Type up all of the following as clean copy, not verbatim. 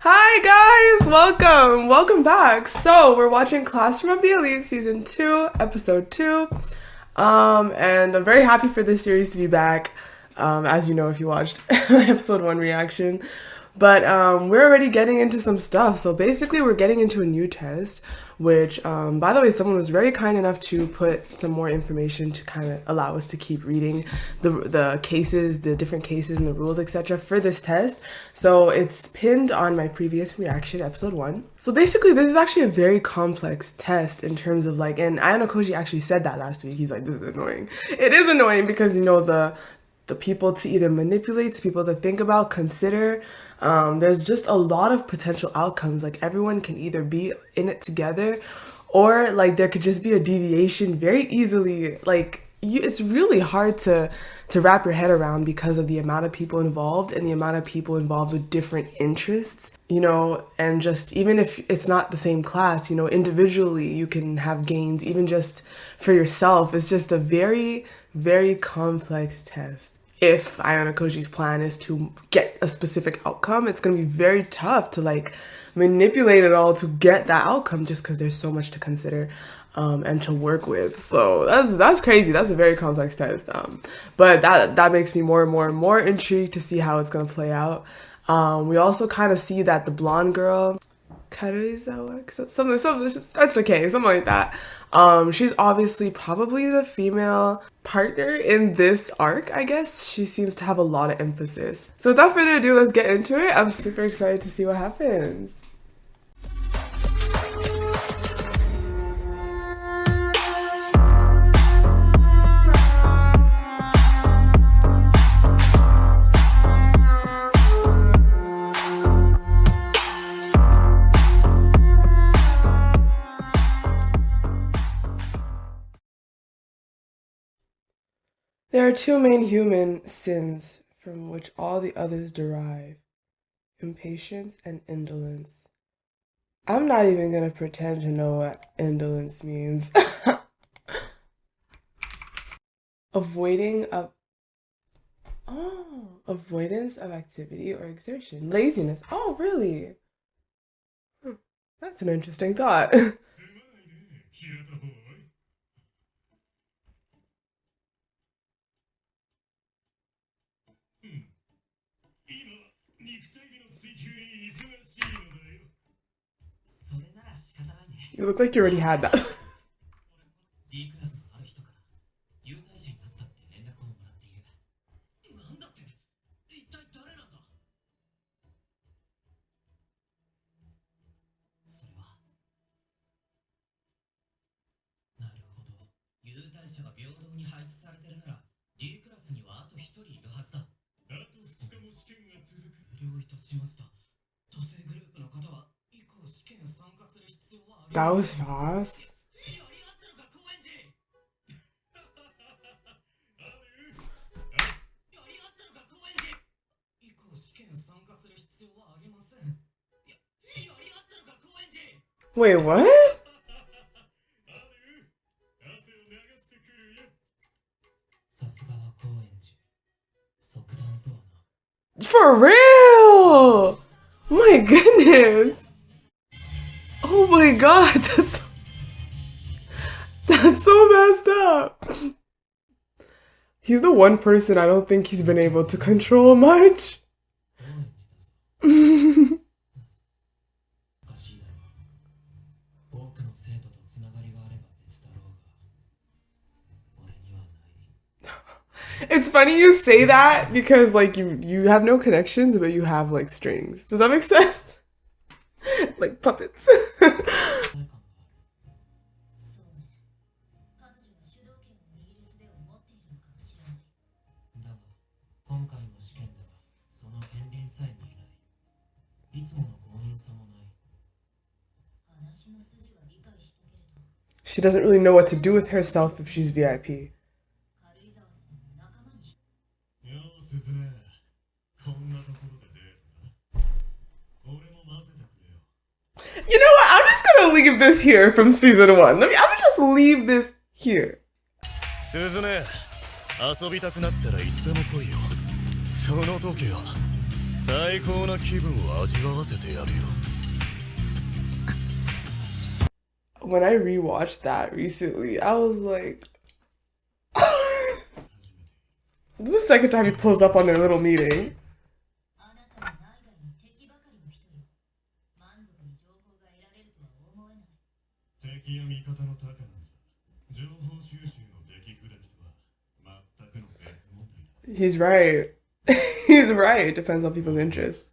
Hi guys, welcome back. So we're watching Classroom of the Elite season 2, episode 2. And I'm very happy for this series to be back. As you know if you watched my episode 1 reaction. But we're already getting into some stuff. So basically we're getting into a new test, which by the way, someone was very kind enough to put some more information to kind of allow us to keep reading the cases, the different cases and the rules, etc. for this test. So it's pinned on my previous reaction, episode 1. So basically this is actually a very complex test in terms of like, and Ayanokoji actually said that last week. He's like, this is annoying. It is annoying because, you know, the people to either manipulate, to people to think about, consider. There's just a lot of potential outcomes. Like everyone can either be in it together or like there could just be a deviation very easily. Like it's really hard to wrap your head around because of the amount of people involved and the amount of people involved with different interests, you know, and just even if it's not the same class, you know, individually you can have gains even just for yourself. It's just a very, very complex test. If Ayanokoji's plan is to get a specific outcome, it's going to be very tough to like manipulate it all to get that outcome just because there's so much to consider and to work with. So that's crazy. That's a very complex test. But that makes me more and more intrigued to see how it's going to play out. We also kind of see that the blonde girl, Karuizawa, something starts with a K, something like that. She's obviously probably the female partner in this arc, I guess. She seems to have a lot of emphasis. So without further ado, let's get into it. I'm super excited to see what happens. There are two main human sins from which all the others derive: impatience and indolence. I'm not even gonna pretend to know what indolence means. Avoidance of activity or exertion. Laziness. Oh, really? That's an interesting thought. You look like you already had that. That was fast. Wait, what? For real? My goodness. Oh my god, that's so messed up. He's the one person I don't think he's been able to control much. It's funny you say that because like you have no connections, but you have like strings. Does that make sense? Like puppets. She doesn't really know what to do with herself if she's VIP. You know what? I'm just gonna leave this here from season 1. I'm gonna just leave this here. 遊びたくなったらいつでも来いよ。その時よ。When I rewatched that recently, I was like, this is the second time he pulls up on their little meeting. He's right. He's right. It depends on people's interests.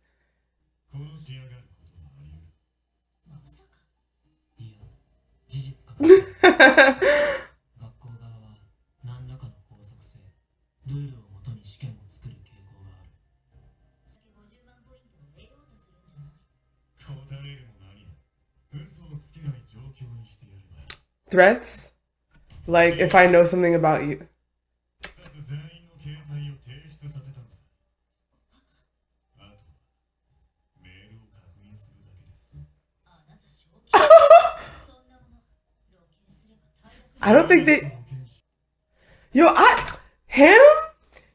Threats? Like, if I know something about you. I don't think they. Yo, him?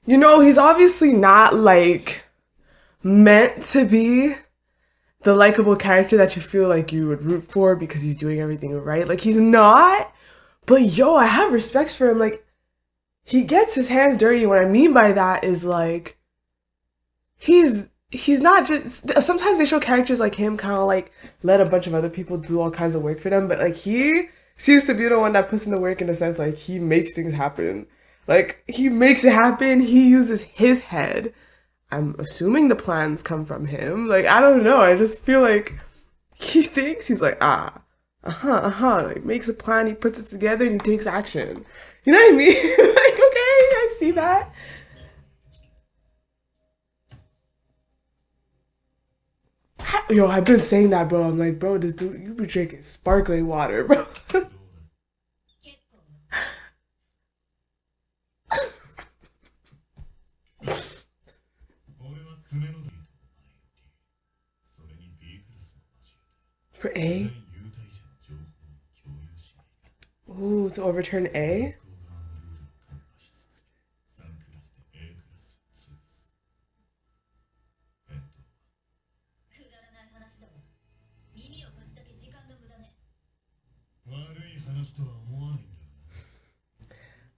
You know, he's obviously not like meant to be the likable character that you feel like you would root for because he's doing everything right. Like, he's not. But yo, I have respect for him. Like, he gets his hands dirty. What I mean by that is like, he's not just. Sometimes they show characters like him kind of like let a bunch of other people do all kinds of work for them, but like he seems to be the one that puts in the work in the sense like he makes things happen. Like he makes it happen. He uses his head. I'm assuming the plans come from him. Like I don't know. I just feel like he thinks he's like like makes a plan. He puts it together and he takes action. You know what I mean? Like okay, I see that. Yo, I've been saying that, bro. I'm like, bro, this dude, you be drinking sparkling water, bro. For A? Ooh, to overturn A?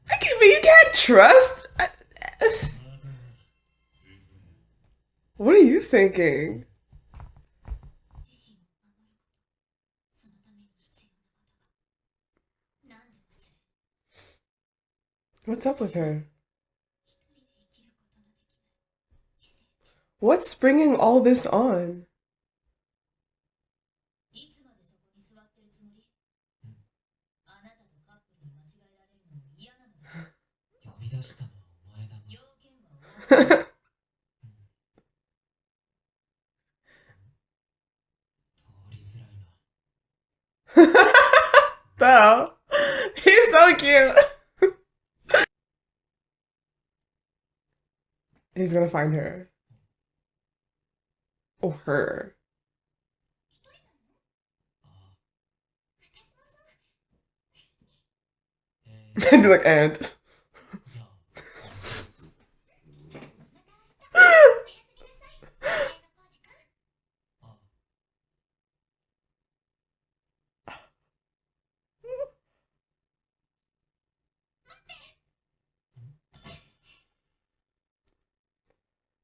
I can't, but you can't trust. What are you thinking? What's up with her? What's springing all this on? Though. He's so cute. He's gonna find her. Oh, her. And be like, Aunt.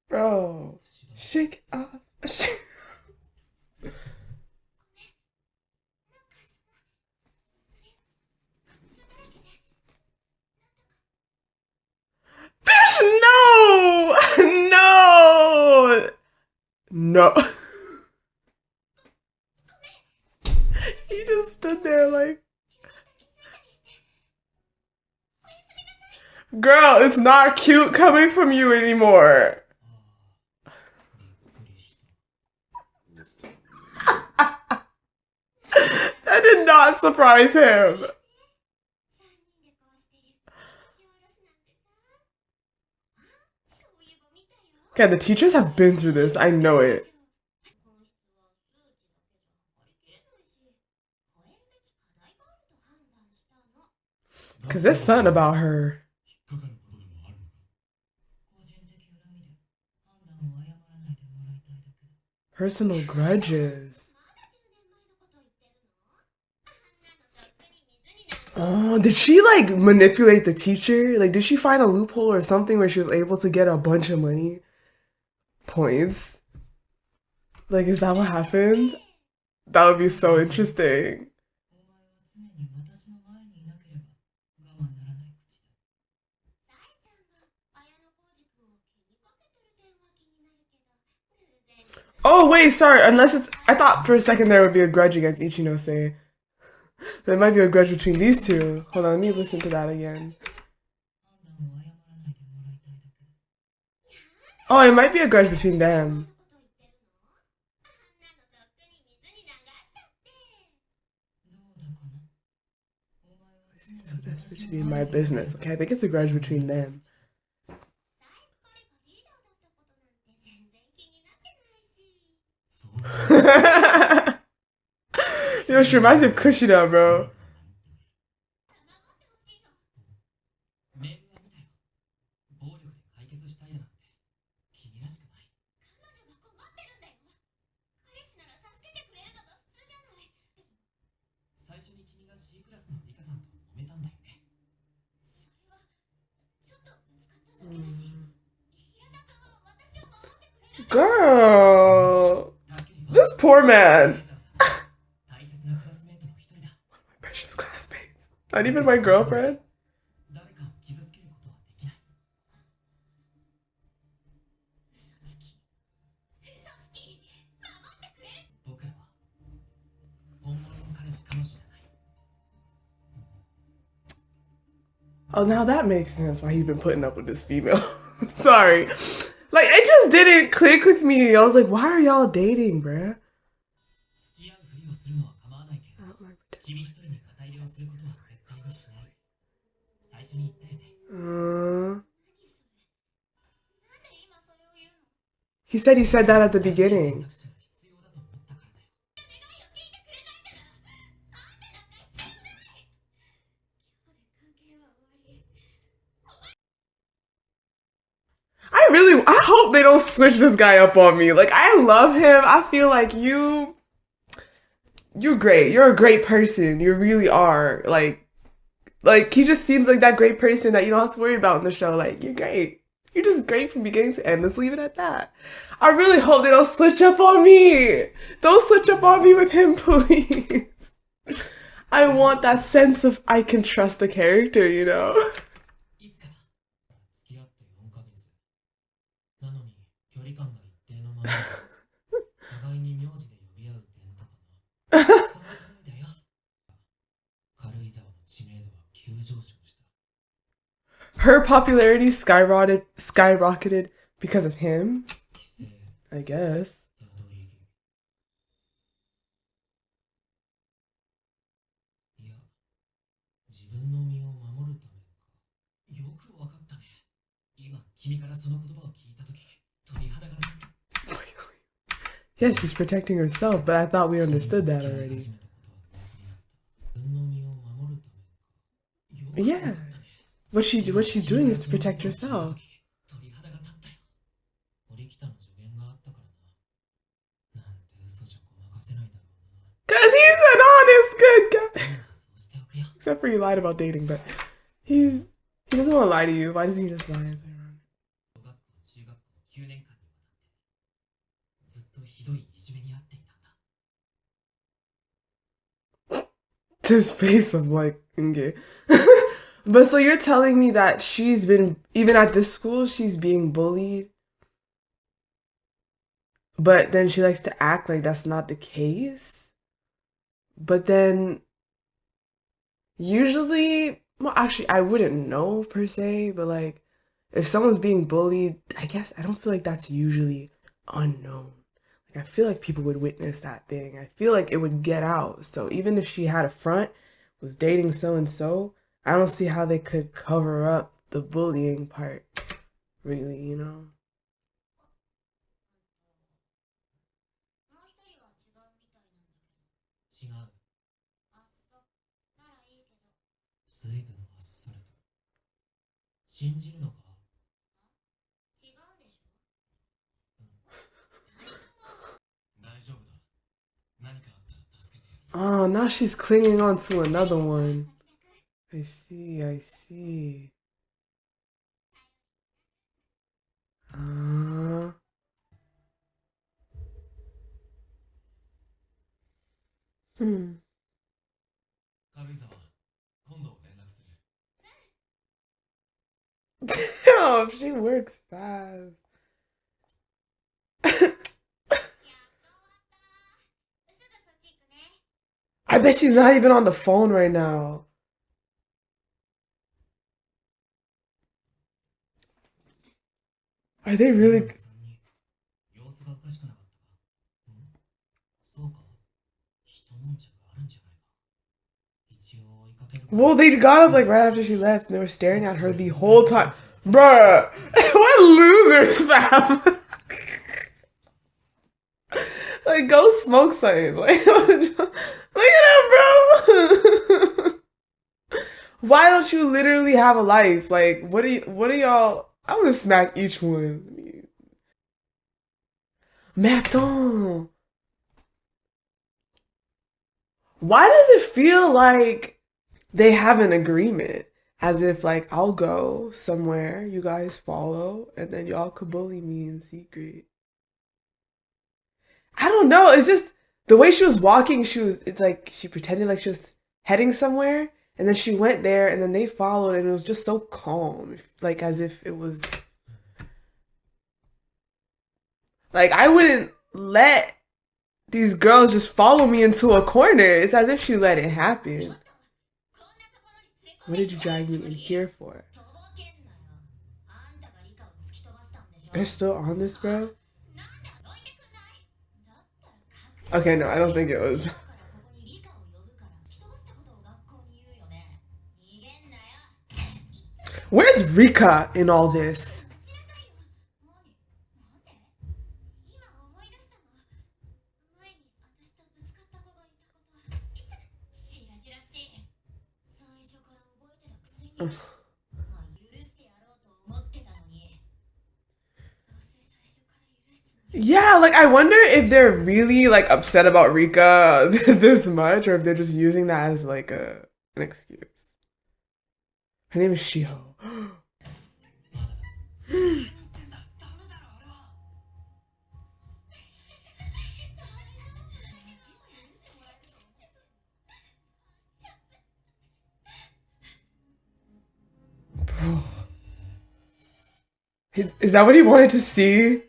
Bro. Shake off. Fish, no! No! No. He just stood there like, girl, it's not cute coming from you anymore. That did not surprise him. Okay, the teachers have been through this. I know it. Because there's something about her. Personal grudges. Oh, did she like manipulate the teacher? Like, did she find a loophole or something where she was able to get a bunch of money points? Like, is that what happened? That would be so interesting. Oh wait, sorry. Unless it's, I thought for a second there would be a grudge against Ichinose. There might be a grudge between these two. Hold on, let me listen to that again. Oh, it might be a grudge between them. So desperate to be in my business. Okay, I think it's a grudge between them. Yo, she reminds me of Kushida, bro. Girl, this poor man. My precious classmates. Not even my girlfriend. Oh, now that makes sense why he's been putting up with this female. Sorry. Like, it just didn't click with me. I was like, why are y'all dating, bruh? He said that at the beginning. I hope they don't switch this guy up on me. Like, I love him. I feel like you're great. You're a great person. You really are. Like he just seems like that great person that you don't have to worry about in the show. Like, you're great. You're just great from beginning to end. Let's leave it at that. I really hope they don't switch up on me. Don't switch up on me with him, please. I want that sense of I can trust a character, you know? Her popularity skyrocketed because of him, I guess. Yeah, she's protecting herself, but I thought we understood that already. Yeah. What she's doing is to protect herself. Cause he's an honest good guy. Except for he lied about dating, but he doesn't want to lie to you. Why doesn't he just lie? To his face, I'm like, okay. But so you're telling me that she's been, even at this school, she's being bullied, but then she likes to act like that's not the case? But then, usually, well, actually, I wouldn't know per se, but like, if someone's being bullied, I guess I don't feel like that's usually unknown. Like, I feel like people would witness that thing. I feel like it would get out. So even if she had a front, was dating so and so, I don't see how they could cover up the bullying part, really, you know? Oh, now she's clinging on to another one. I see, I see. Uh, hmm. Damn, she works fast. I bet she's not even on the phone right now. Are they really? Well, they got up like right after she left and they were staring at her the whole time. Bruh, what losers, fam? Like, go smoke something. Like, look at that, bro. Why don't you literally have a life? Like, what are y'all? I'm gonna smack each one. Mais attends. Why does it feel like they have an agreement? As if, like, I'll go somewhere, you guys follow, and then y'all could bully me in secret. I don't know. It's just the way she was walking, it's like she pretended like she was heading somewhere, and then she went there, and then they followed, and it was just so calm. Like, as if it was. Like, I wouldn't let these girls just follow me into a corner. It's as if she let it happen. What did you drag me in here for? They're still on this, bro? Okay, no, I don't think it was. Where's Rika in all this? Ugh. Yeah, like I wonder if they're really like upset about Rika this much, or if they're just using that as like an excuse. Her name is Shiho. Bro, is that what he wanted to see?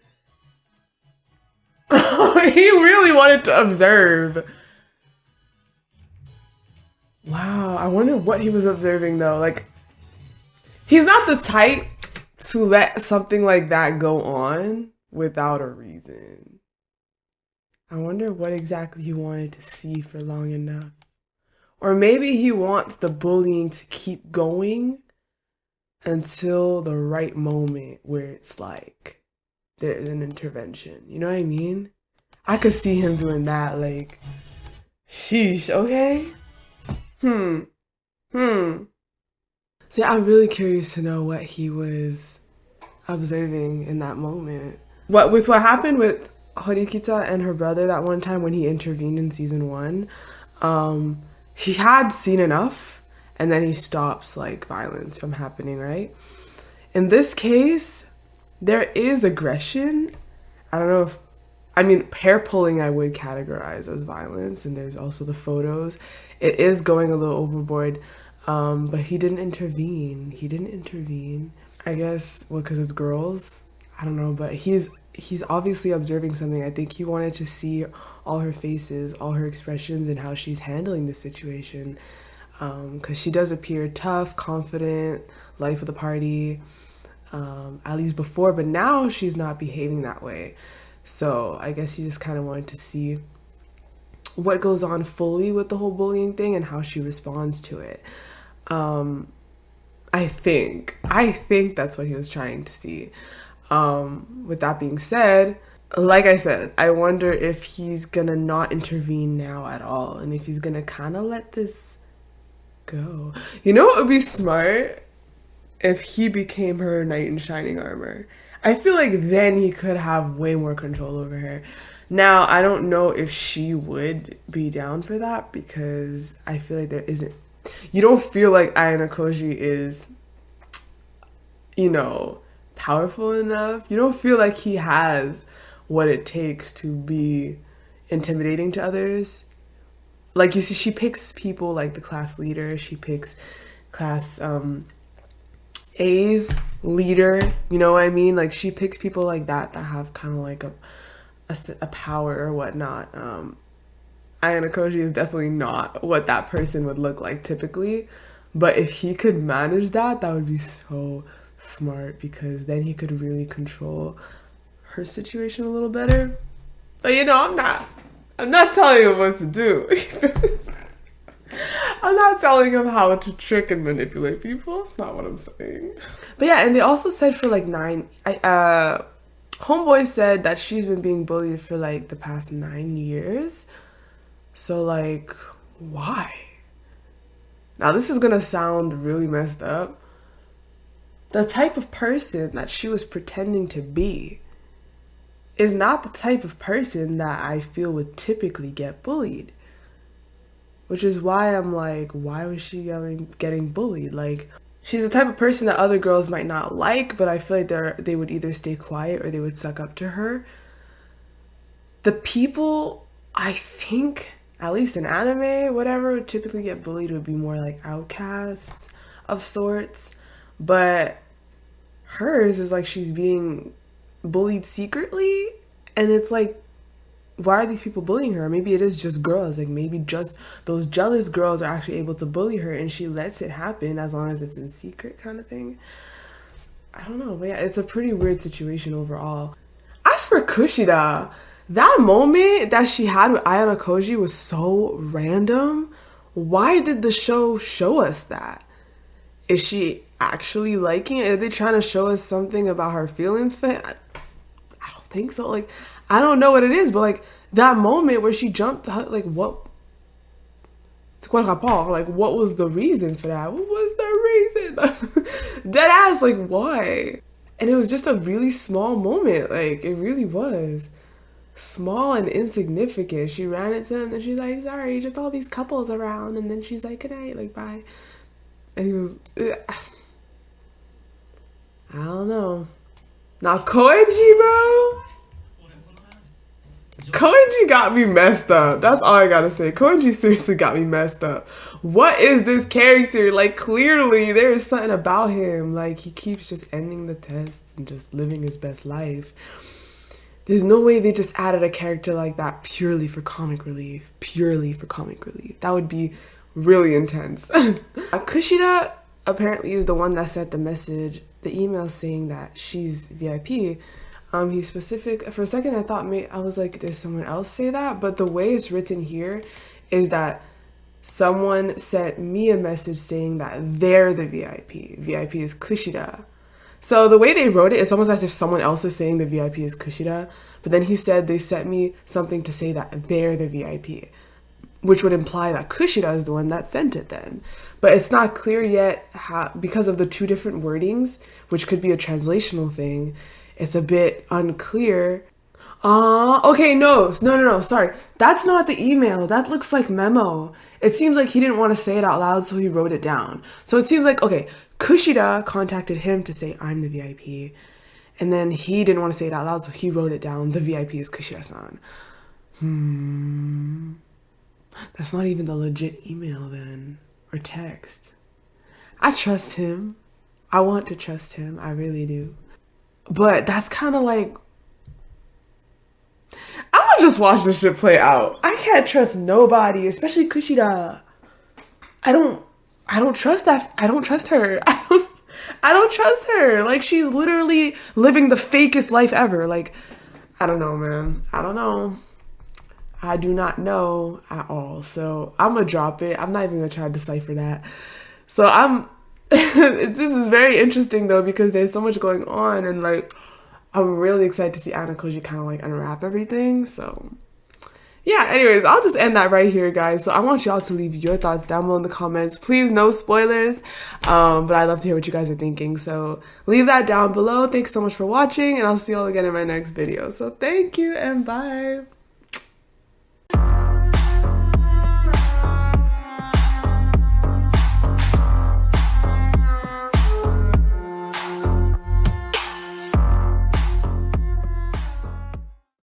He really wanted to observe. Wow, I wonder what he was observing though. Like, he's not the type to let something like that go on without a reason. I wonder what exactly he wanted to see for long enough. Or maybe he wants the bullying to keep going until the right moment where it's like there's an intervention. You know what I mean? I could see him doing that, like, sheesh, okay? Hmm. Hmm. See, I'm really curious to know what he was observing in that moment. What happened with Horikita and her brother that one time when he intervened in season 1, he had seen enough and then he stops like violence from happening, right? In this case, there is aggression. I don't know if I mean, hair pulling I would categorize as violence, and there's also the photos. It is going a little overboard, but he didn't intervene. He didn't intervene. I guess, well, because it's girls. I don't know, but he's obviously observing something. I think he wanted to see all her faces, all her expressions, and how she's handling the situation. Because she does appear tough, confident, life of the party, at least before, but now she's not behaving that way. So I guess he just kind of wanted to see what goes on fully with the whole bullying thing and how she responds to it. I think that's what he was trying to see. With that being said, like I said, I wonder if he's gonna not intervene now at all, and if he's gonna kind of let this go. You know what would be smart? If he became her knight in shining armor. I feel like then he could have way more control over her. Now, I don't know if she would be down for that because I feel like there isn't, you don't feel like Ayanokoji is, you know, powerful enough. You don't feel like he has what it takes to be intimidating to others. Like, you see, she picks people like the class leader, she picks class A's leader, you know what I mean? Like, she picks people like that have kind of like a power or whatnot. Ayanokoji is definitely not what that person would look like typically, but if he could manage that, that would be so smart because then he could really control her situation a little better. But you know, I'm not telling him what to do. I'm not telling him how to trick and manipulate people. That's not what I'm saying. But yeah, and they also said for like Homeboy said that she's been being bullied for like the past 9 years. So like, why? Now this is gonna sound really messed up. The type of person that she was pretending to be is not the type of person that I feel would typically get bullied. Which is why I'm like, why was she getting bullied? Like, she's the type of person that other girls might not like, but I feel like they would either stay quiet or they would suck up to her. The people, I think, at least in anime, whatever, would typically get bullied would be more like outcasts of sorts. But hers is like she's being bullied secretly, and it's like, why are these people bullying her? Maybe it is just girls, like maybe just those jealous girls are actually able to bully her and she lets it happen as long as it's in secret kind of thing. I don't know, but yeah, it's a pretty weird situation overall. As for Kushida, that moment that she had with Ayanokoji was so random. Why did the show us that? Is she actually liking it? Are they trying to show us something about her feelings for him? I don't think so. Like, I don't know what it is, but like that moment where she jumped, like what? C'est quoi le rapport? Like, what was the reason for that? What was the reason? Dead ass, like why? And it was just a really small moment. Like, it really was small and insignificant. She ran into him and she's like, sorry, just all these couples around. And then she's like, good night, like bye. And he was, I don't know. Now Koichi, bro. Koichi got me messed up. That's all I gotta say. Koichi seriously got me messed up. What is this character? Like, clearly there is something about him. Like, he keeps just ending the tests and just living his best life. There's no way they just added a character like that purely for comic relief. Purely for comic relief. That would be really intense. Kushida apparently is the one that sent the message, the email saying that she's VIP. He's specific. For a second, I thought I was like, did someone else say that? But the way it's written here is that someone sent me a message saying that they're the VIP. VIP is Kushida. So the way they wrote it, it's almost as if someone else is saying the VIP is Kushida. But then he said they sent me something to say that they're the VIP, which would imply that Kushida is the one that sent it then. But it's not clear yet how, because of the two different wordings, which could be a translational thing. It's a bit unclear. Okay, no, sorry. That's not the email. That looks like memo. It seems like he didn't want to say it out loud, so he wrote it down. So it seems like, okay, Kushida contacted him to say, I'm the VIP. And then he didn't want to say it out loud, so he wrote it down. The VIP is Kushida-san. That's not even the legit email then, or text. I trust him. I want to trust him. I really do. But that's kind of like, I'm gonna just watch this shit play out. I can't trust nobody, especially Kushida. I don't trust that. I don't trust her. I don't trust her. Like, she's literally living the fakest life ever. Like, I don't know, man. I don't know. I do not know at all. So I'm gonna drop it. I'm not even gonna try to decipher that. So this is very interesting though, because there's so much going on, and like, I'm really excited to see Ayanokoji kind of like unwrap everything. So yeah, anyways, I'll just end that right here, guys. So I want y'all to leave your thoughts down below in the comments. Please, no spoilers. But I'd love to hear what you guys are thinking. So leave that down below. Thanks so much for watching, and I'll see y'all again in my next video. So thank you and bye.